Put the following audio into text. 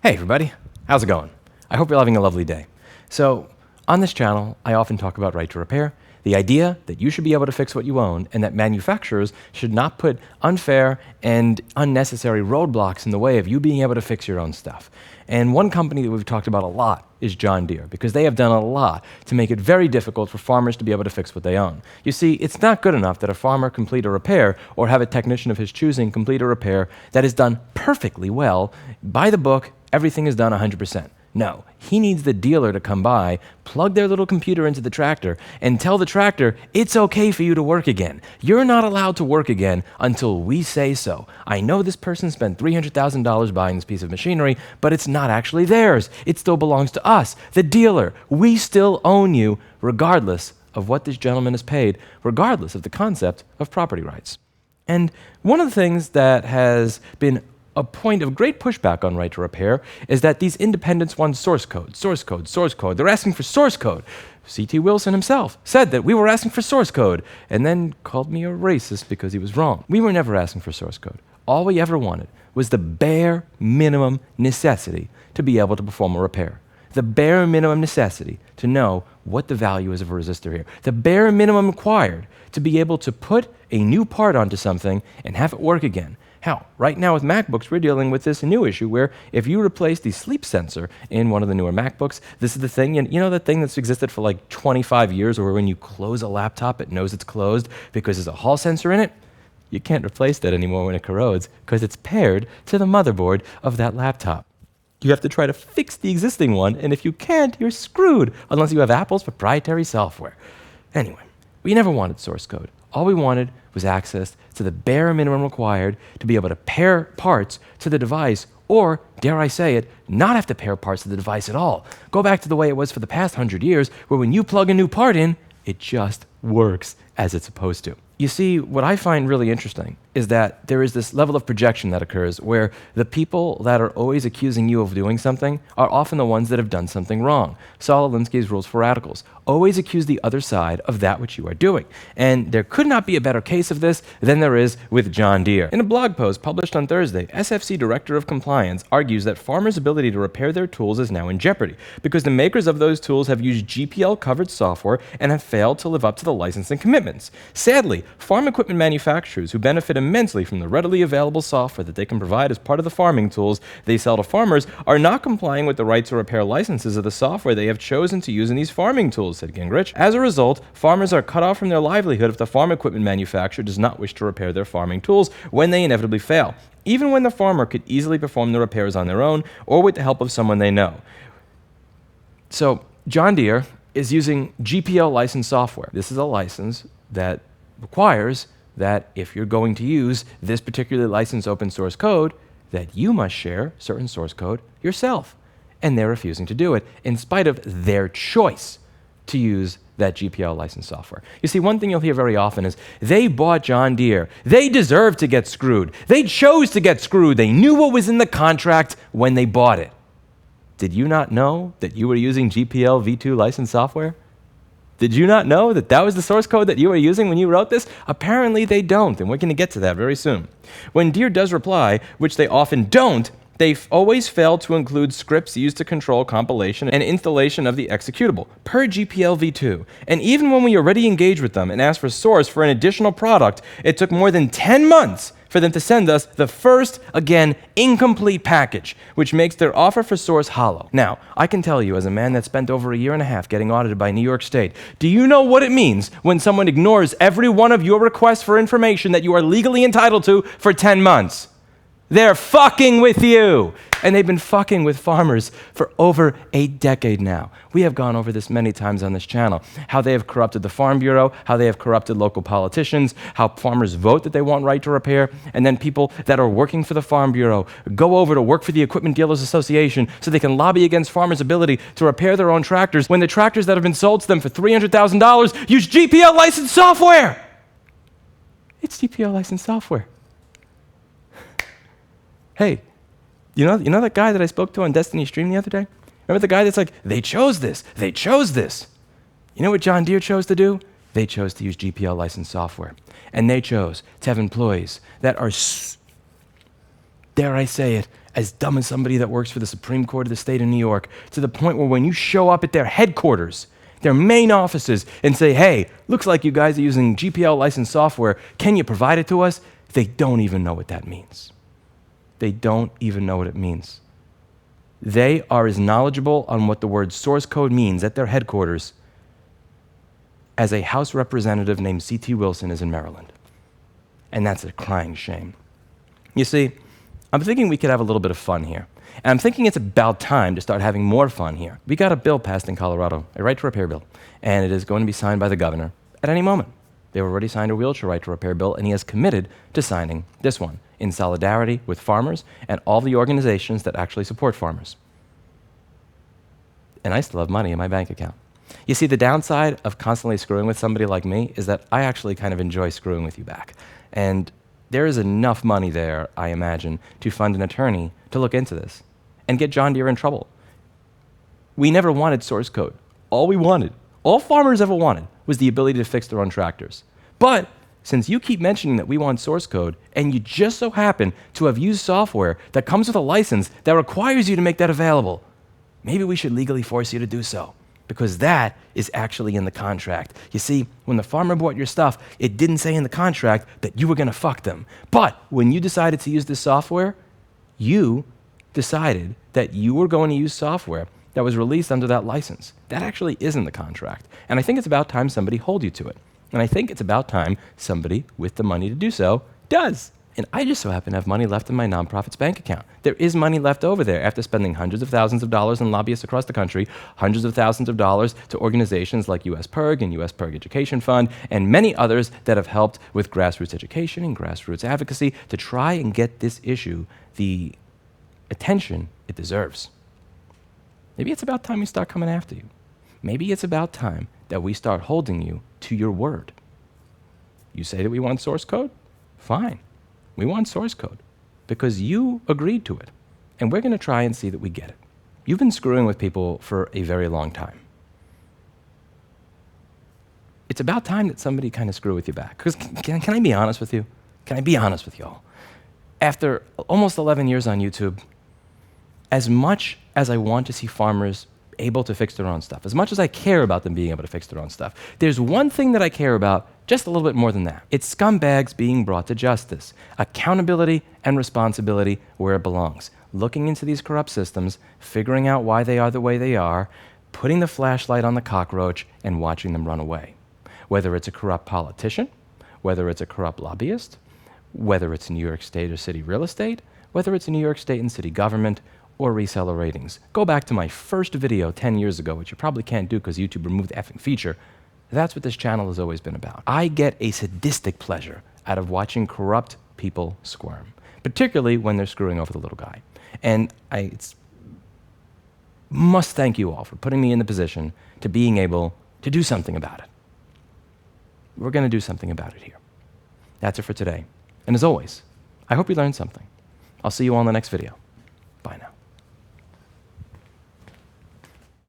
Hey everybody, how's it going? I hope you're having a lovely day. So, on this channel, I often talk about right to repair, the idea that you should be able to fix what you own and that manufacturers should not put unfair and unnecessary roadblocks in the way of you being able to fix your own stuff. And one company that we've talked about a lot is John Deere, because they have done a lot to make it very difficult for farmers to be able to fix what they own. You see, it's not good enough that a farmer complete a repair or have a technician of his choosing complete a repair that is done perfectly well, by the book, everything is done 100%. No, he needs the dealer to come by, plug their little computer into the tractor, and tell the tractor, it's okay for you to work again. You're not allowed to work again until we say so. I know this person spent $300,000 buying this piece of machinery, but it's not actually theirs. It still belongs to us, the dealer. We still own you, regardless of what this gentleman is paid, regardless of the concept of property rights. And one of the things that has been a point of great pushback on right to repair is that these independents want source code, source code, source code. They're asking for source code. C.T. Wilson himself said that we were asking for source code and then called me a racist because he was wrong. We were never asking for source code. All we ever wanted was the bare minimum necessity to be able to perform a repair. The bare minimum necessity to know what the value is of a resistor here. The bare minimum required to be able to put a new part onto something and have it work again. Hell, right now with MacBooks, we're dealing with this new issue where if you replace the sleep sensor in one of the newer MacBooks, this is the thing, you know that thing that's existed for like 25 years where when you close a laptop, it knows it's closed because there's a hall sensor in it? You can't replace that anymore when it corrodes because it's paired to the motherboard of that laptop. You have to try to fix the existing one, and if you can't, you're screwed unless you have Apple's proprietary software. Anyway, we never wanted source code. All we wanted was access to the bare minimum required to be able to pair parts to the device or, dare I say it, not have to pair parts to the device at all. Go back to the way it was for the past 100 years where when you plug a new part in, it just works as it's supposed to. You see, what I find really interesting is that there is this level of projection that occurs where the people that are always accusing you of doing something are often the ones that have done something wrong. Saul Alinsky's rules for radicals. Always accuse the other side of that which you are doing. And there could not be a better case of this than there is with John Deere. In a blog post published on Thursday, SFC Director of Compliance argues that farmers' ability to repair their tools is now in jeopardy because the makers of those tools have used GPL-covered software and have failed to live up to the licensing commitments. Sadly, farm equipment manufacturers who benefit immensely from the readily available software that they can provide as part of the farming tools they sell to farmers are not complying with the right to repair licenses of the software they have chosen to use in these farming tools, said Gingrich. As a result, farmers are cut off from their livelihood if the farm equipment manufacturer does not wish to repair their farming tools when they inevitably fail, even when the farmer could easily perform the repairs on their own or with the help of someone they know. So, John Deere is using GPL licensed software. This is a license that requires that if you're going to use this particularly licensed open source code, that you must share certain source code yourself. And they're refusing to do it in spite of their choice to use that GPL licensed software. You see, one thing you'll hear very often is, they bought John Deere. They deserve to get screwed. They chose to get screwed. They knew what was in the contract when they bought it. Did you not know that you were using GPL v2 licensed software? Did you not know that that was the source code that you were using when you wrote this? Apparently they don't, and we're going to get to that very soon. When Deere does reply, which they often don't, they always fail to include scripts used to control compilation and installation of the executable, per GPL v2. And even when we already engaged with them and asked for source for an additional product, it took more than 10 months for them to send us the first, again, incomplete package, which makes their offer for source hollow. Now, I can tell you as a man that spent over a year and a half getting audited by New York State, do you know what it means when someone ignores every one of your requests for information that you are legally entitled to for 10 months? They're fucking with you. And they've been fucking with farmers for over a decade now. We have gone over this many times on this channel, how they have corrupted the Farm Bureau, how they have corrupted local politicians, how farmers vote that they want right to repair, and then people that are working for the Farm Bureau go over to work for the Equipment Dealers Association so they can lobby against farmers' ability to repair their own tractors when the tractors that have been sold to them for $300,000 use GPL licensed software. It's GPL licensed software. Hey, you know that guy that I spoke to on Destiny Stream the other day? Remember the guy that's like, they chose this. You know what John Deere chose to do? They chose to use GPL licensed software. And they chose to have employees that are dare I say it, as dumb as somebody that works for the Supreme Court of the state of New York, to the point where when you show up at their headquarters, their main offices, and say, hey, looks like you guys are using GPL licensed software, can you provide it to us? They don't even know what that means. They don't even know what it means. They are as knowledgeable on what the word source code means at their headquarters as a House representative named C.T. Wilson is in Maryland. And that's a crying shame. You see, I'm thinking we could have a little bit of fun here. And I'm thinking it's about time to start having more fun here. We got a bill passed in Colorado, a right to repair bill, and it is going to be signed by the governor at any moment. They've already signed a wheelchair right to repair bill, and he has committed to signing this one in solidarity with farmers and all the organizations that actually support farmers. And I still have money in my bank account. You see, the downside of constantly screwing with somebody like me is that I actually kind of enjoy screwing with you back. And there is enough money there, I imagine, to fund an attorney to look into this and get John Deere in trouble. We never wanted source code. All farmers ever wanted, was the ability to fix their own tractors. But since you keep mentioning that we want source code, and you just so happen to have used software that comes with a license that requires you to make that available, maybe we should legally force you to do so, because that is actually in the contract. You see, when the farmer bought your stuff, it didn't say in the contract that you were going to fuck them. But when you decided to use this software, you decided that you were going to use software that was released under that license. That actually is in the contract. And I think it's about time somebody hold you to it. And I think it's about time somebody with the money to do so does. And I just so happen to have money left in my nonprofit's bank account. There is money left over there after spending hundreds of thousands of dollars on lobbyists across the country, hundreds of thousands of dollars to organizations like US PIRG and US PIRG Education Fund, and many others that have helped with grassroots education and grassroots advocacy to try and get this issue the attention it deserves. Maybe it's about time we start coming after you. Maybe it's about time that we start holding you to your word. You say that we want source code? Fine. We want source code because you agreed to it, and we're going to try and see that we get it. You've been screwing with people for a very long time. It's about time that somebody kind of screw with you back. Because can I be honest with you? Can I be honest with y'all? After almost 11 years on YouTube, as much as I want to see farmers able to fix their own stuff, as much as I care about them being able to fix their own stuff, there's one thing that I care about just a little bit more than that. It's scumbags being brought to justice. Accountability and responsibility where it belongs. Looking into these corrupt systems, figuring out why they are the way they are, putting the flashlight on the cockroach and watching them run away. Whether it's a corrupt politician, whether it's a corrupt lobbyist, whether it's New York State or city real estate, whether it's New York State and city government, or reseller ratings. Go back to my first video 10 years ago, which you probably can't do because YouTube removed the effing feature. That's what this channel has always been about. I get a sadistic pleasure out of watching corrupt people squirm, particularly when they're screwing over the little guy. And I must thank you all for putting me in the position to being able to do something about it. We're going to do something about it here. That's it for today. And as always, I hope you learned something. I'll see you all in the next video.